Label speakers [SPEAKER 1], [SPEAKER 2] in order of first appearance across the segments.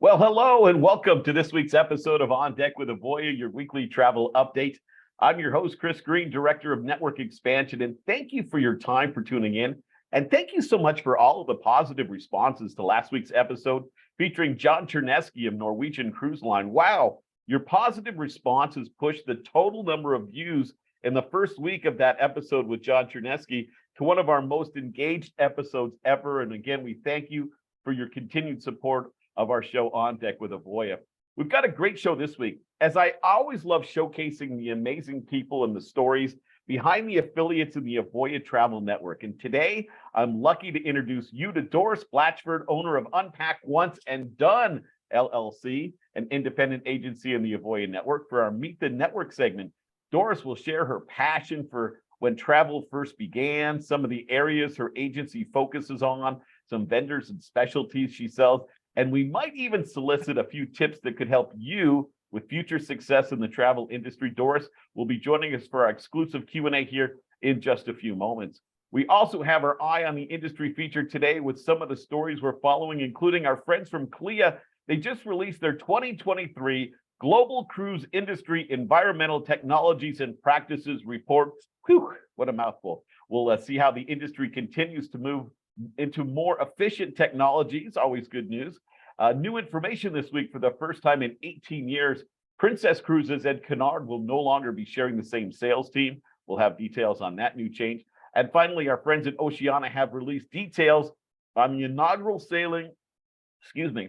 [SPEAKER 1] Well, hello and welcome to this week's episode of On Deck with Avoya, your weekly travel update. I'm your host, Chris Green, Director of Network Expansion, and thank you for your time for tuning in. And thank you so much for all of the positive responses to last week's episode featuring John Chernesky of Norwegian Cruise Line. Wow, your positive response has pushed the total number of views in the first week of that episode with John Chernesky to one of our most engaged episodes ever. And again, we thank you for your continued support of our show On Deck with Avoya. We've got a great show this week. As I always love showcasing the amazing people and the stories behind the affiliates in the Avoya Travel Network. And today, I'm lucky to introduce you to Doris Blatchford, owner of Unpack Once and Done LLC, an independent agency in the Avoya Network. For our Meet the Network segment, Doris will share her passion for when travel first began, some of the areas her agency focuses on, some vendors and specialties she sells, and we might even solicit a few tips that could help you with future success in the travel industry. Doris will be joining us for our exclusive Q&A here in just a few moments. We also have our eye on the industry feature today with some of the stories we're following, including our friends from CLIA. They just released their 2023 Global Cruise Industry Environmental Technologies and Practices Report. Whew, what a mouthful. We'll see how the industry continues to move into more efficient technologies, always good news. New information this week for the first time in 18 years, Princess Cruises and Cunard will no longer be sharing the same sales team. We'll have details on that new change. And finally, our friends at Oceania have released details on the inaugural sailing,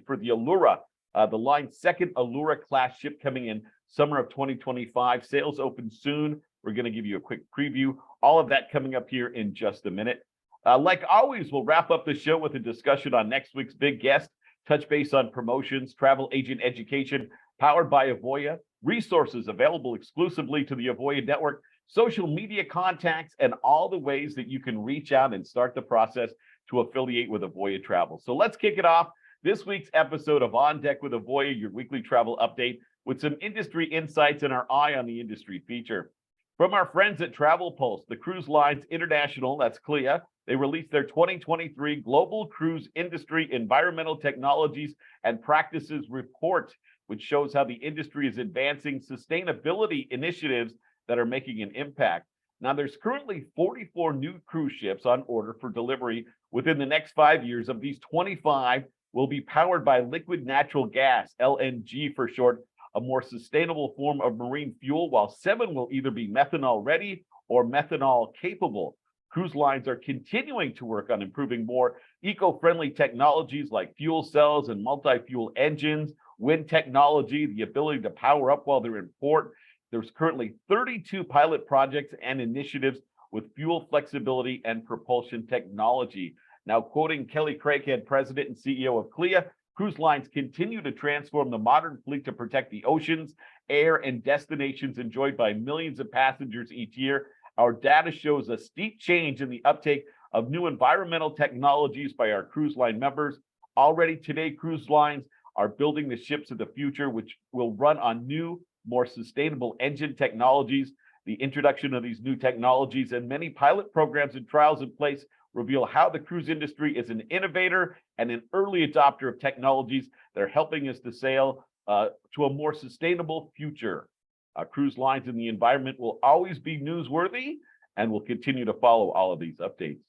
[SPEAKER 1] for the Allura, the line's second Allura class ship coming in summer of 2025. Sales open soon. We're going to give you a quick preview. All of that coming up here in just a minute. Like always, we'll wrap up the show with a discussion on next week's big guest, touch base on promotions, travel agent education, powered by Avoya, resources available exclusively to the Avoya Network, social media contacts, and all the ways that you can reach out and start the process to affiliate with Avoya Travel. So let's kick it off. This week's episode of On Deck with Avoya, your weekly travel update, with some industry insights and our eye on the industry feature. From our friends at Travel Pulse, the Cruise Lines International, that's CLIA, they released their 2023 Global Cruise Industry Environmental Technologies and Practices Report, which shows how the industry is advancing sustainability initiatives that are making an impact. Now, there's currently 44 new cruise ships on order for delivery within the next 5 years. Of these, 25 will be powered by liquid natural gas, LNG for short, a more sustainable form of marine fuel, while 7 will either be methanol ready or methanol capable. Cruise lines are continuing to work on improving more eco-friendly technologies like fuel cells and multi-fuel engines, wind technology, the ability to power up while they're in port. There's currently 32 pilot projects and initiatives with fuel flexibility and propulsion technology. Now, quoting Kelly Craighead, President and CEO of CLIA, cruise lines continue to transform the modern fleet to protect the oceans, air, and destinations enjoyed by millions of passengers each year. Our data shows a steep change in the uptake of new environmental technologies by our cruise line members. Already today, cruise lines are building the ships of the future, which will run on new, more sustainable engine technologies. The introduction of these new technologies and many pilot programs and trials in place reveal how the cruise industry is an innovator and an early adopter of technologies that are helping us to sail to a more sustainable future. Cruise lines and the environment will always be newsworthy, and we'll continue to follow all of these updates.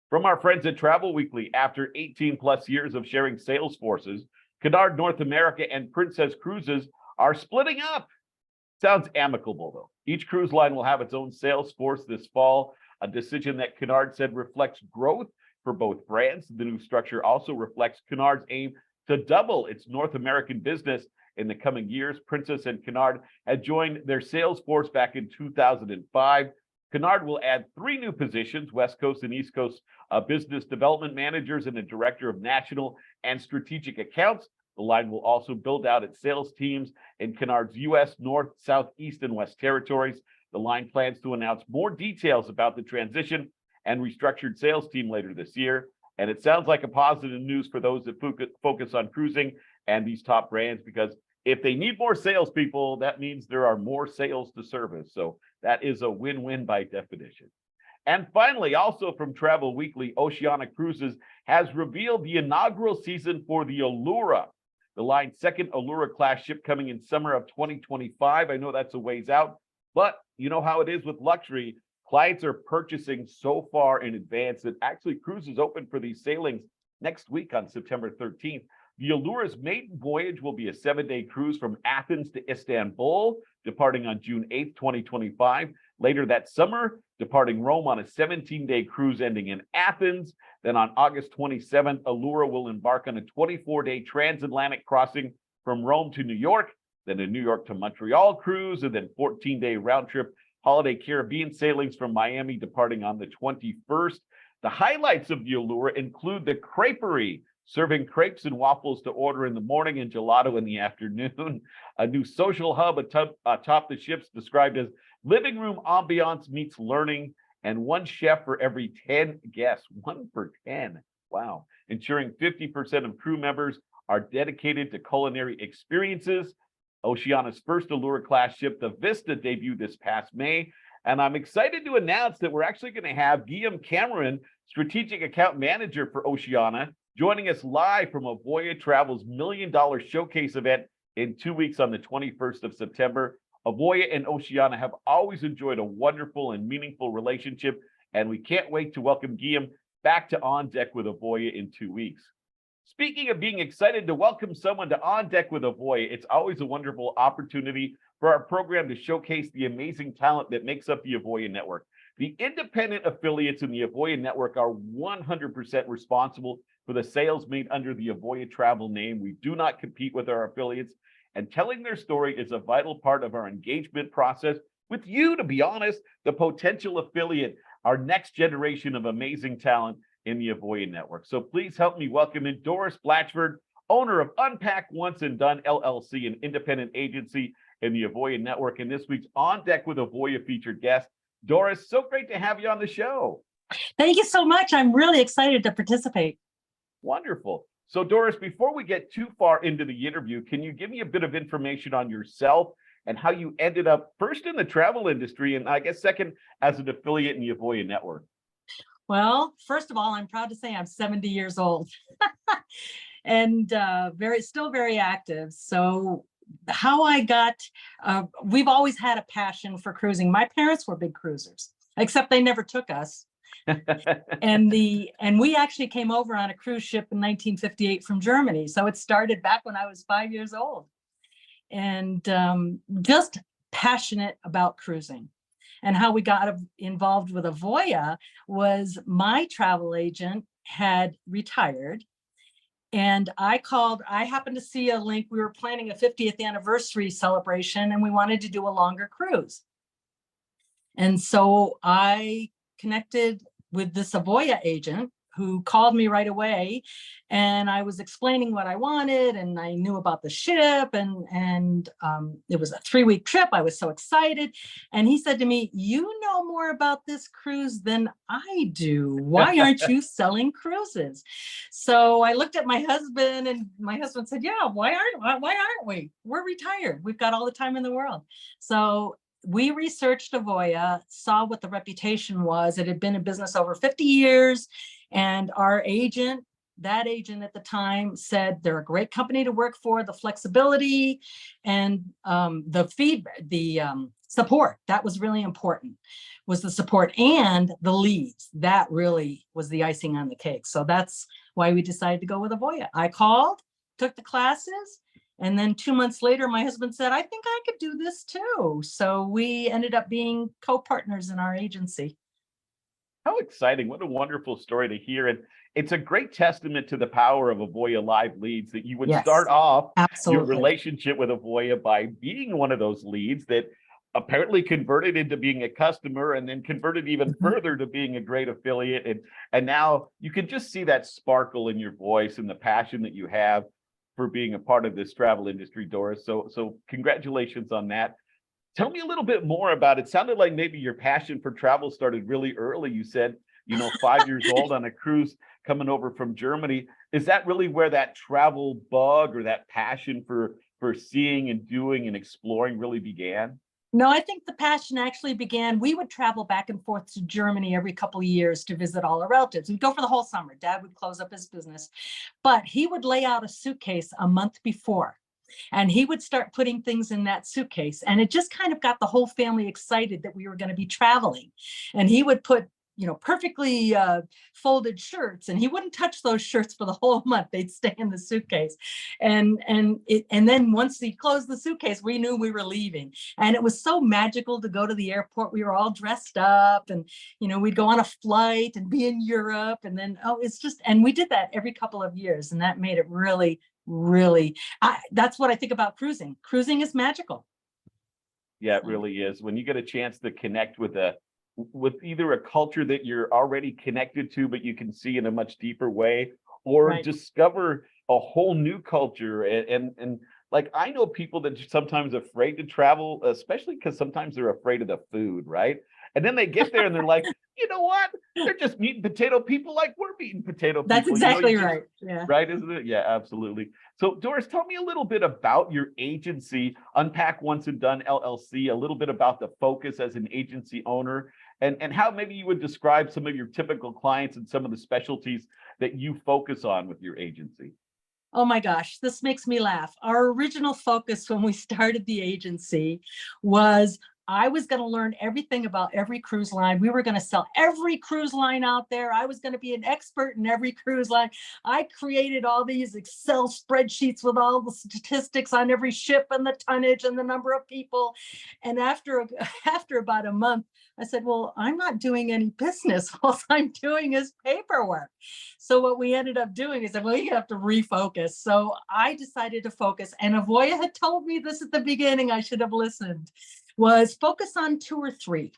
[SPEAKER 1] From our friends at Travel Weekly, after 18 plus years of sharing sales forces, Cunard North America and Princess Cruises are splitting up. Sounds amicable, though. Each cruise line will have its own sales force this fall, a decision that Cunard said reflects growth for both brands. The new structure also reflects Cunard's aim to double its North American business in the coming years. Princess and Cunard had joined their sales force back in 2005. Cunard will add 3 new positions, West Coast and East Coast business development managers and a director of national and strategic accounts. The line will also build out its sales teams in Cunard's U.S. North, South, East, and West territories. The line plans to announce more details about the transition and restructured sales team later this year. And it sounds like a positive news for those that focus on cruising and these top brands, because if they need more salespeople, that means there are more sales to service. So that is a win-win by definition. And finally, also from Travel Weekly, Oceania Cruises has revealed the inaugural season for the Allura. The line's second Allura class ship coming in summer of 2025. I know that's a ways out, but you know how it is with luxury. Clients are purchasing so far in advance that actually cruises open for these sailings next week on September 13th. The Allura's maiden voyage will be a 7-day cruise from Athens to Istanbul, departing on June 8th, 2025. Later that summer, departing Rome on a 17-day cruise ending in Athens. Then on August 27th, Allura will embark on a 24-day transatlantic crossing from Rome to New York, then a New York to Montreal cruise, and then 14-day round trip holiday Caribbean sailings from Miami, departing on the 21st. The highlights of the Allura include the Creperie, serving crepes and waffles to order in the morning and gelato in the afternoon. A new social hub atop the ships described as living room ambiance meets learning, and one chef for every 10 guests, 1 per 10. Wow. Ensuring 50% of crew members are dedicated to culinary experiences. Oceania's first Allura class ship, the Vista, debuted this past May. And I'm excited to announce that we're actually going to have Guillaume Cameron, Strategic Account Manager for Oceania, joining us live from Avoya Travel's $1 Million Showcase event in 2 weeks on the 21st of September. Avoya and Oceania have always enjoyed a wonderful and meaningful relationship, and we can't wait to welcome Guillaume back to On Deck with Avoya in 2 weeks. Speaking of being excited to welcome someone to On Deck with Avoya, it's always a wonderful opportunity for our program to showcase the amazing talent that makes up the Avoya Network. The independent affiliates in the Avoya Network are 100% responsible for the sales made under the Avoya Travel name. We do not compete with our affiliates, and telling their story is a vital part of our engagement process with you, to be honest, the potential affiliate, our next generation of amazing talent in the Avoya Network. So please help me welcome in Doris Blatchford, owner of Unpack Once and Done LLC, an independent agency in the Avoya Network, and this week's On Deck with Avoya featured guest. Doris, so great to have you on the show.
[SPEAKER 2] Thank you so much. I'm really excited to participate.
[SPEAKER 1] Wonderful. So Doris, before we get too far into the interview, can you give me a bit of information on yourself and how you ended up first in the travel industry and I guess second as an affiliate in the Avoya Network?
[SPEAKER 2] Well, first of all, I'm proud to say I'm 70 years old and still very active. So how I got, we've always had a passion for cruising. My parents were big cruisers, except they never took us. and we actually came over on a cruise ship in 1958 from Germany. So it started back when I was 5 years old, and just passionate about cruising. And how we got involved with Avoya was my travel agent had retired, and I happened to see a link. We were planning a 50th anniversary celebration and we wanted to do a longer cruise. And so I connected with this Avoya agent who called me right away, and I was explaining what I wanted, and I knew about the ship, and it was a 3-week trip. I was so excited. And he said to me, "You know more about this cruise than I do. Why aren't you selling cruises?" So I looked at my husband, and my husband said, "Yeah, why aren't we? We're retired. We've got all the time in the world." So we researched Avoya, saw what the reputation was. It had been in business over 50 years. And our agent, that agent at the time, said they're a great company to work for, the flexibility and the feedback, the support. That was really important, was the support and the leads. That really was the icing on the cake. So that's why we decided to go with Avoya. I called, took the classes, and then 2 months later, my husband said, "I think I could do this too." So we ended up being co-partners in our agency.
[SPEAKER 1] How exciting. What a wonderful story to hear. And it's a great testament to the power of Avoya Live Leads that you would start off your relationship with Avoya by being one of those leads that apparently converted into being a customer and then converted even further to being a great affiliate. And now you can just see that sparkle in your voice and the passion that you have for being a part of this travel industry, Doris. So congratulations on that. Tell me a little bit more about it. Sounded like maybe your passion for travel started really early. You said, 5 years old on a cruise coming over from Germany. Is that really where that travel bug or that passion for seeing and doing and exploring really began?
[SPEAKER 2] No, I think the passion actually began. We would travel back and forth to Germany every couple of years to visit all our relatives. We'd go for the whole summer. Dad would close up his business, but he would lay out a suitcase a month before. And he would start putting things in that suitcase. And it just kind of got the whole family excited that we were going to be traveling. And he would put, perfectly folded shirts, and he wouldn't touch those shirts for the whole month. They'd stay in the suitcase. And then once he closed the suitcase, we knew we were leaving. And it was so magical to go to the airport. We were all dressed up, and we'd go on a flight and be in Europe. And then and we did that every couple of years, and that made it really, really, that's what I think about cruising. Cruising is magical.
[SPEAKER 1] Yeah, it really is. When you get a chance to connect with either a culture that you're already connected to, but you can see in a much deeper way, or
[SPEAKER 2] Right.
[SPEAKER 1] discover a whole new culture. And like, I know people that are sometimes afraid to travel, especially because sometimes they're afraid of the food, right? And then they get there and they're like, you know what? They're just meat and potato people like we're meat and potato people.
[SPEAKER 2] That's exactly right. Yeah.
[SPEAKER 1] Right, isn't it? Yeah, absolutely. So, Doris, tell me a little bit about your agency, Unpack Once and Done LLC, a little bit about the focus as an agency owner, and how maybe you would describe some of your typical clients and some of the specialties that you focus on with your agency.
[SPEAKER 2] Oh my gosh, this makes me laugh. Our original focus when we started the agency was I was going to learn everything about every cruise line. We were going to sell every cruise line out there. I was going to be an expert in every cruise line. I created all these Excel spreadsheets with all the statistics on every ship and the tonnage and the number of people. And after about a month, I said, well, I'm not doing any business. All I'm doing is paperwork. So what we ended up doing is, well, you have to refocus. So I decided to focus, and Avoya had told me this at the beginning, I should have listened, was focus on 2 or 3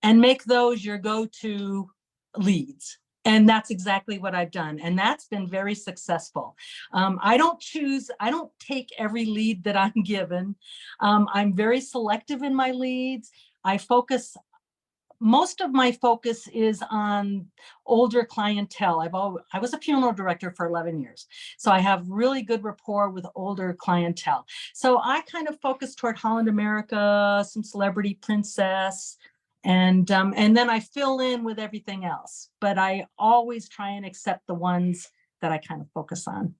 [SPEAKER 2] and make those your go-to leads. And that's exactly what I've done. And that's been very successful. I don't take every lead that I'm given. I'm very selective in my leads. Most of my focus is on older clientele. I was a funeral director for 11 years. So I have really good rapport with older clientele. So I kind of focus toward Holland America, some celebrity princess, and then I fill in with everything else. But I always try and accept the ones that I kind of focus on.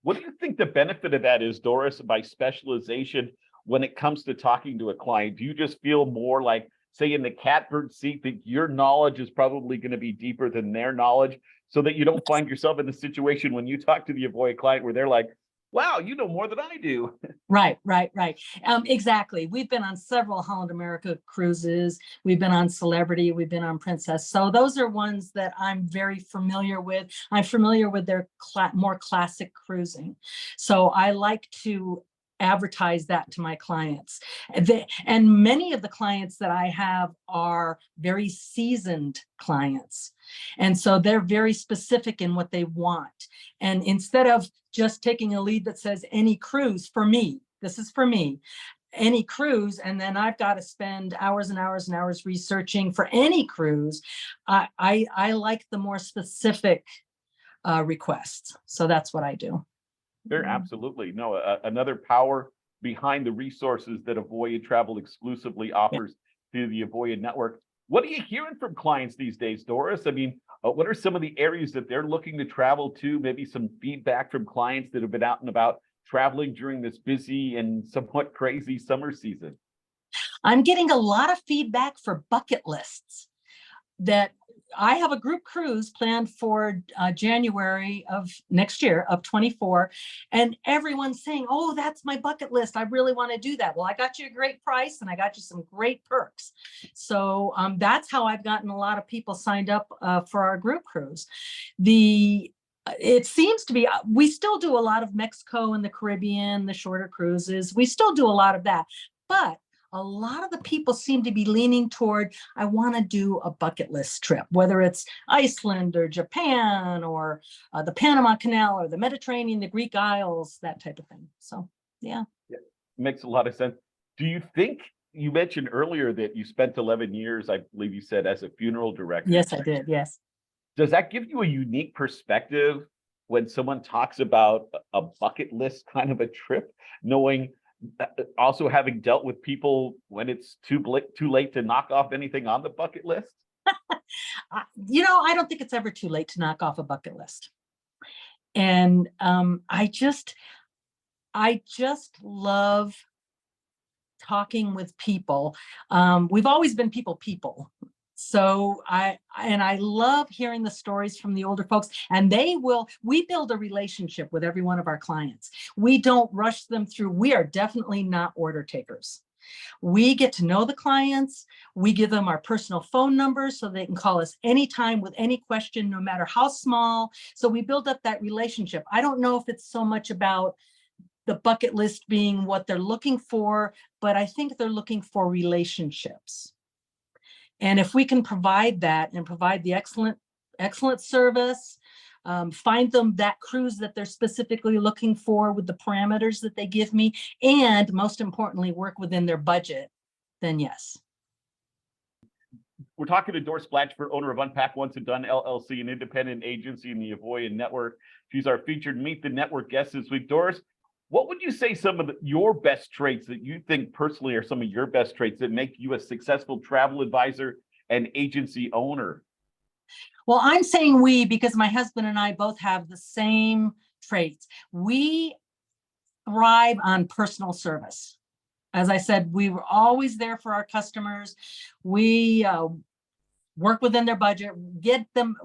[SPEAKER 1] What do you think the benefit of that is, Doris, by specialization when it comes to talking to a client? Do you just feel more like, say, in the catbird seat, that your knowledge is probably going to be deeper than their knowledge, so that you don't find yourself in the situation when you talk to the Avoya client where they're like, wow, you know more than I do?
[SPEAKER 2] Right. Exactly. We've been on several Holland America cruises. We've been on Celebrity. We've been on Princess. So those are ones that I'm very familiar with. I'm familiar with their more classic cruising. So I like to advertise that to my clients. And many of the clients that I have are very seasoned clients. And so they're very specific in what they want. And instead of just taking a lead that says any cruise for me, this is for me, any cruise, and then I've got to spend hours and hours and hours researching for any cruise, I like the more specific requests. So that's what I do.
[SPEAKER 1] There, absolutely. No, another power behind the resources that Avoya Travel exclusively offers through the Avoya Network. What are you hearing from clients these days, Doris? I mean, what are some of the areas that they're looking to travel to? Maybe some feedback from clients that have been out and about traveling during this busy and somewhat crazy summer season.
[SPEAKER 2] I'm getting a lot of feedback for bucket lists. That I have a group cruise planned for January of next year of 24, and everyone's saying, oh, that's my bucket list. I really want to do that. Well, I got you a great price and I got you some great perks. So that's how I've gotten a lot of people signed up for our group cruise. It seems to be, we still do a lot of Mexico and the Caribbean, the shorter cruises. We still do a lot of that, but a lot of the people seem to be leaning toward, I want to do a bucket list trip, whether it's Iceland or Japan or the Panama Canal or the Mediterranean, the Greek Isles, that type of thing. So, yeah.
[SPEAKER 1] Makes a lot of sense. Do you think, you mentioned earlier that you spent 11 years, I believe you said, as a funeral director.
[SPEAKER 2] Yes, I did. Yes.
[SPEAKER 1] Does that give you a unique perspective when someone talks about a bucket list kind of a trip, knowing Also having dealt with people when it's too late to knock off anything on the bucket list?
[SPEAKER 2] I don't think it's ever too late to knock off a bucket list. And I just love talking with people. We've always been people. So I love hearing the stories from the older folks, and we build a relationship with every one of our clients. We don't rush them through. We are definitely not order takers. We get to know the clients. We give them our personal phone numbers so they can call us anytime with any question, no matter how small. So we build up that relationship. I don't know if it's so much about the bucket list being what they're looking for, but I think they're looking for relationships. And if we can provide that and provide the excellent service, find them that cruise that they're specifically looking for with the parameters that they give me, and most importantly, work within their budget, then yes.
[SPEAKER 1] We're talking to Doris Blatchford, owner of Unpack Once and Done LLC, an independent agency in the Avoya Network. She's our featured Meet the Network guest this week. Doris, what would you say some of your best traits that you think personally are some of your best traits that make you a successful travel advisor and agency owner?
[SPEAKER 2] Well, I'm saying we because my husband and I both have the same traits. We thrive on personal service. As I said, we were always there for our customers. We work within their budget,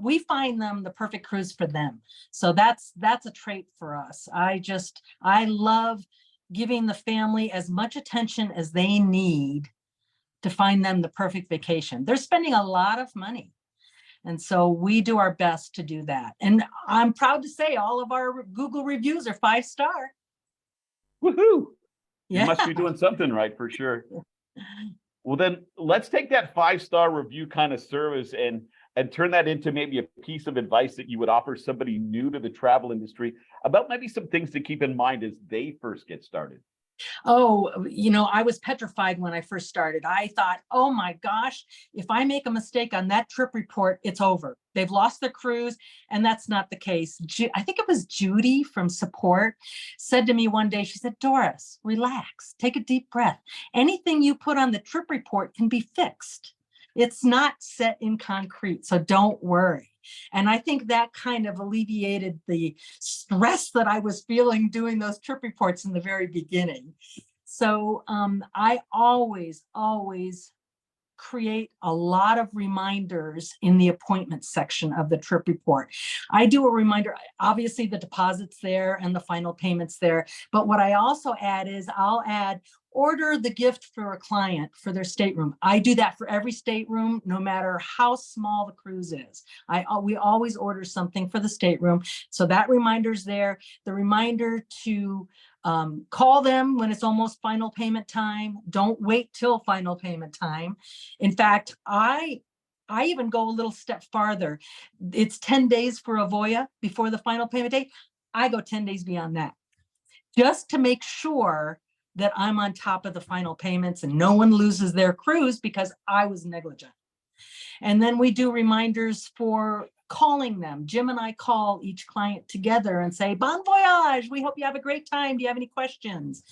[SPEAKER 2] we find them the perfect cruise for them. So that's a trait for us. I love giving the family as much attention as they need to find them the perfect vacation. They're spending a lot of money. And so we do our best to do that. And I'm proud to say all of our Google reviews are 5-star.
[SPEAKER 1] Woohoo!
[SPEAKER 2] Yeah.
[SPEAKER 1] You must be doing something right for sure. Well, then let's take that 5-star review kind of service and turn that into maybe a piece of advice that you would offer somebody new to the travel industry about maybe some things to keep in mind as they first get started.
[SPEAKER 2] Oh, I was petrified when I first started. I thought, oh my gosh, if I make a mistake on that trip report, it's over. They've lost their cruise. And that's not the case. I think it was Judy from support said to me one day, she said, Doris, relax, take a deep breath. Anything you put on the trip report can be fixed. It's not set in concrete, so don't worry. And I think that kind of alleviated the stress that I was feeling doing those trip reports in the very beginning. So I always create a lot of reminders in the appointment section of the trip report. I do a reminder, obviously the deposit's there and the final payment's there. But what I also add is I'll add order the gift for a client for their stateroom. I do that for every stateroom, no matter how small the cruise is. We always order something for the stateroom. So that reminder's there. The reminder to call them when it's almost final payment time. Don't wait till final payment time. In fact, I even go a little step farther. It's 10 days for Avoya before the final payment date. I go 10 days beyond that, just to make sure that I'm on top of the final payments and no one loses their cruise because I was negligent. And then we do reminders for calling them. Jim and I call each client together and say, bon voyage, we hope you have a great time. Do you have any questions?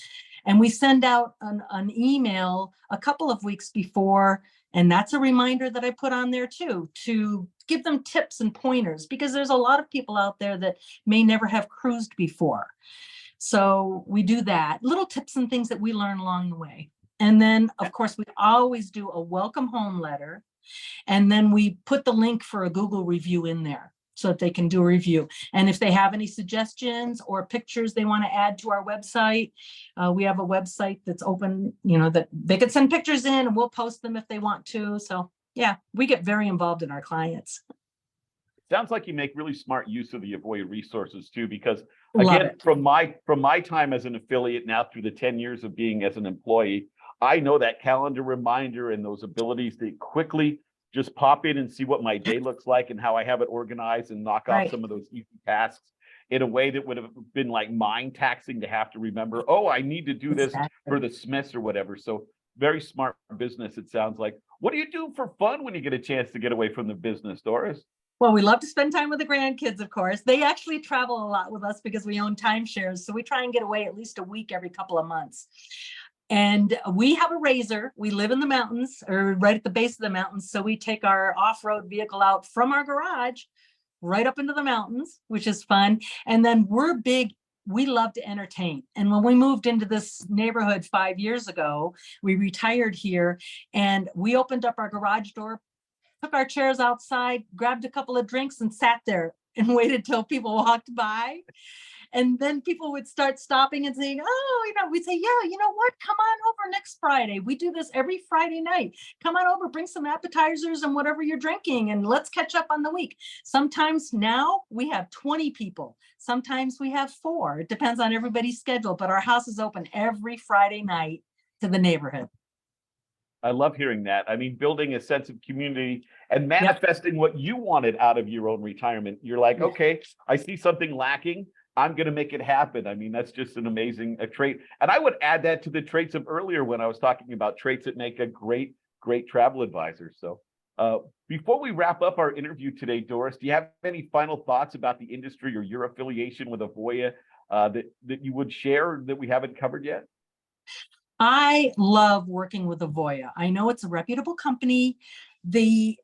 [SPEAKER 2] And we send out an email a couple of weeks before. And that's a reminder that I put on there too, to give them tips and pointers, because there's a lot of people out there that may never have cruised before. So we do that, little tips and things that we learn along the way. And then, of course, we always do a welcome home letter. And then we put the link for a Google review in there so that they can do a review. And if they have any suggestions or pictures they want to add to our website, we have a website that's open, that they could send pictures in and we'll post them if they want to. So yeah, we get very involved in our clients.
[SPEAKER 1] Sounds like you make really smart use of the Avoya resources too, because again, from my time as an affiliate now through the 10 years of being as an employee, I know that calendar reminder and those abilities to quickly just pop in and see what my day looks like and how I have it organized and knock off some of those easy tasks in a way that would have been like mind taxing to have to remember, oh, I need to do this for the Smiths or whatever. So very smart business, it sounds like. What do you do for fun when you get a chance to get away from the business, Doris?
[SPEAKER 2] Well, we love to spend time with the grandkids, of course. They actually travel a lot with us because we own timeshares. So we try and get away at least a week every couple of months. And we have a razor. We live in the mountains or right at the base of the mountains. So we take our off-road vehicle out from our garage right up into the mountains, which is fun. And then we're big. We love to entertain. And when we moved into this neighborhood 5 years ago, we retired here and we opened up our garage door, took our chairs outside, grabbed a couple of drinks and sat there and waited till people walked by. And then people would start stopping and saying, oh, we'd say, yeah, you know what? Come on over next Friday. We do this every Friday night. Come on over, bring some appetizers and whatever you're drinking, and let's catch up on the week. Sometimes now we have 20 people. Sometimes we have 4. It depends on everybody's schedule, but our house is open every Friday night to the neighborhood.
[SPEAKER 1] I love hearing that. I mean, building a sense of community and manifesting what you wanted out of your own retirement. You're like, okay, I see something lacking. I'm going to make it happen. I mean, that's just an amazing trait. And I would add that to the traits of earlier when I was talking about traits that make a great travel advisor. So before we wrap up our interview today, Doris, do you have any final thoughts about the industry or your affiliation with Avoya that you would share that we haven't covered yet?
[SPEAKER 2] I love working with Avoya. I know it's a reputable company. The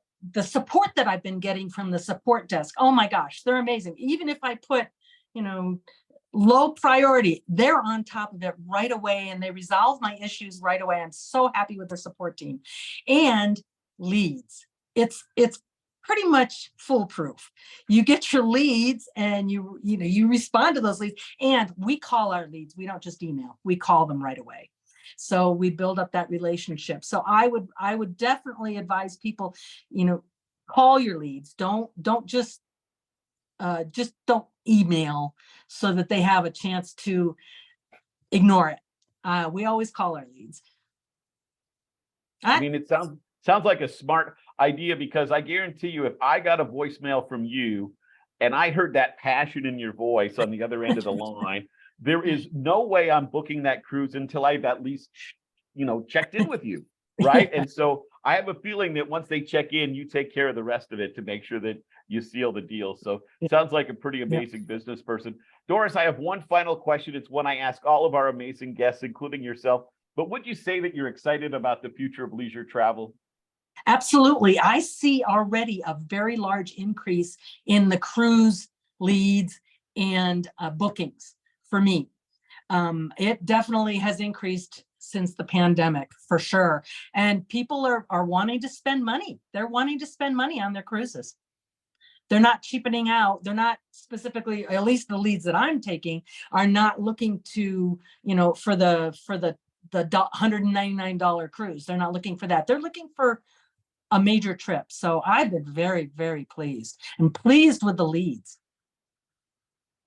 [SPEAKER 2] support that I've been getting from the support desk, oh my gosh, they're amazing. Even if I put, low priority, they're on top of it right away and they resolve my issues right away. I'm so happy with the support team. And leads. It's pretty much foolproof. You get your leads and you respond to those leads, and we call our leads. We don't just email, we call them right away. So we build up that relationship. So I would definitely advise people, call your leads. Don't just don't email so that they have a chance to ignore it. We always call our leads.
[SPEAKER 1] I mean, it sounds like a smart idea, because I guarantee you, if I got a voicemail from you and I heard that passion in your voice on the other end of the line, there is no way I'm booking that cruise until I've at least, checked in with you, right? And so I have a feeling that once they check in, you take care of the rest of it to make sure that you seal the deal. So it sounds like a pretty amazing business person. Doris, I have one final question. It's one I ask all of our amazing guests, including yourself. But would you say that you're excited about the future of leisure travel?
[SPEAKER 2] Absolutely. I see already a very large increase in the cruise leads and bookings for me. It definitely has increased since the pandemic, for sure. And people are wanting to spend money. They're wanting to spend money on their cruises. They're not cheapening out. They're not specifically, at least the leads that I'm taking, are not looking to, for the $199 cruise. They're not looking for that. They're looking for a major trip. So I've been very, very pleased with the leads.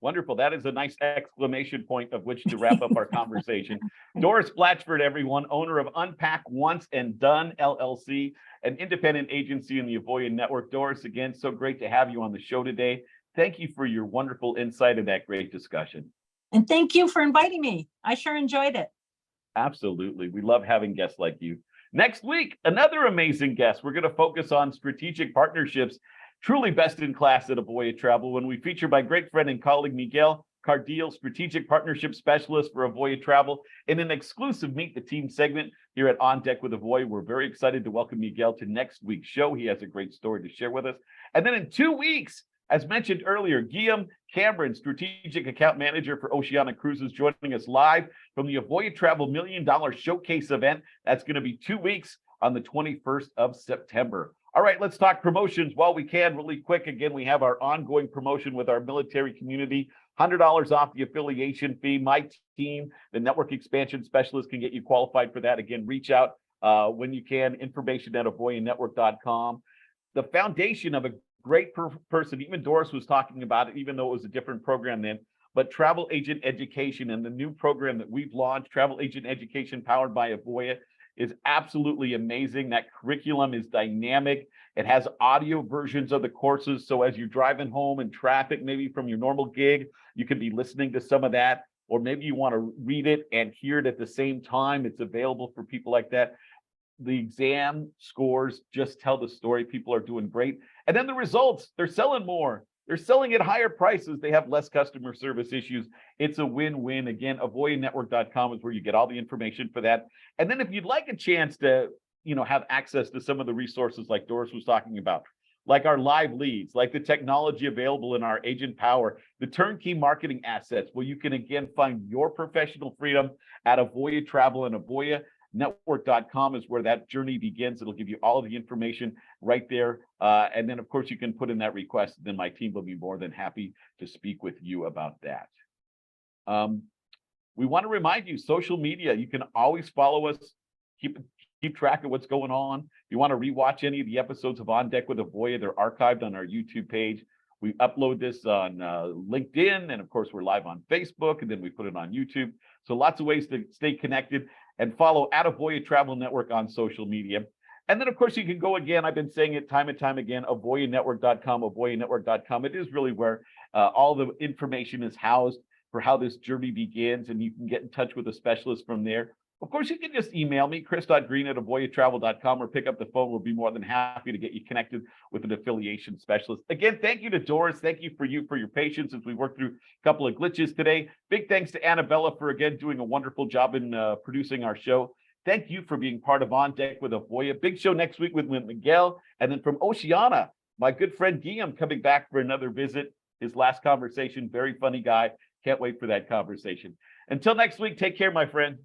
[SPEAKER 1] Wonderful. That is a nice exclamation point of which to wrap up our conversation. Doris Blatchford, everyone, owner of Unpack Once and Done LLC, an independent agency in the Avoya Network. Doris, again, so great to have you on the show today. Thank you for your wonderful insight and that great discussion.
[SPEAKER 2] And thank you for inviting me. I sure enjoyed it.
[SPEAKER 1] Absolutely. We love having guests like you. Next week, another amazing guest. We're going to focus on strategic partnerships, truly best in class at Avoya Travel, when we feature my great friend and colleague, Miguel Cardiel, Strategic Partnership Specialist for Avoya Travel, in an exclusive Meet the Team segment here at On Deck with Avoya. We're very excited to welcome Miguel to next week's show. He has a great story to share with us. And then in 2 weeks, as mentioned earlier, Guillaume Cameron, Strategic Account Manager for Oceania Cruises, joining us live from the Avoya Travel $1 Million Showcase event. That's going to be 2 weeks on the 21st of September. All right, let's talk promotions while we can really quick. Again, we have our ongoing promotion with our military community, $100 off the affiliation fee. My team, the network expansion specialist, can get you qualified for that. Again, reach out when you can, information at avoyanetwork.com. The foundation of a great person, even Doris was talking about it, even though it was a different program then, but travel agent education and the new program that we've launched, Travel Agent Education powered by Avoya, is absolutely amazing. That curriculum is dynamic. It has audio versions of the courses. So as you're driving home in traffic, maybe from your normal gig, you could be listening to some of that, or maybe you want to read it and hear it at the same time. It's available for people like that. the exam scores just tell the story. People are doing great. And then the results, they're selling more. They're selling at higher prices. They have less customer service issues. It's a win-win. Again, avoyanetwork.com is where you get all the information for that. And then if you'd like a chance to, have access to some of the resources like Doris was talking about, like our live leads, like the technology available in our Agent Power, the turnkey marketing assets, where you can again find your professional freedom at Avoya Travel, and AvoyaNetwork.com is where that journey begins. It'll give you all of the information right there. And then, of course, you can put in that request. Then my team will be more than happy to speak with you about that. We want to remind you, social media, you can always follow us, keep track of what's going on. If you want to rewatch any of the episodes of On Deck with Avoya, they're archived on our YouTube page. We upload this on LinkedIn, and of course, we're live on Facebook, and then we put it on YouTube. So lots of ways to stay connected, and follow at Avoya Travel Network on social media. And then, of course, you can go again. I've been saying it time and time again, avoyanetwork.com, avoyanetwork.com. It is really where all the information is housed for how this journey begins, and you can get in touch with a specialist from there. Of course, you can just email me, chris.green@avoyatravel.com, or pick up the phone. We'll be more than happy to get you connected with an affiliation specialist. Again, thank you to Doris. Thank you for your patience as we work through a couple of glitches today. Big thanks to Annabella for, again, doing a wonderful job in producing our show. Thank you for being part of On Deck with Avoya. Big show next week with Miguel. And then from Oceana, my good friend Guillaume coming back for another visit. His last conversation, very funny guy. Can't wait for that conversation. Until next week, take care, my friend.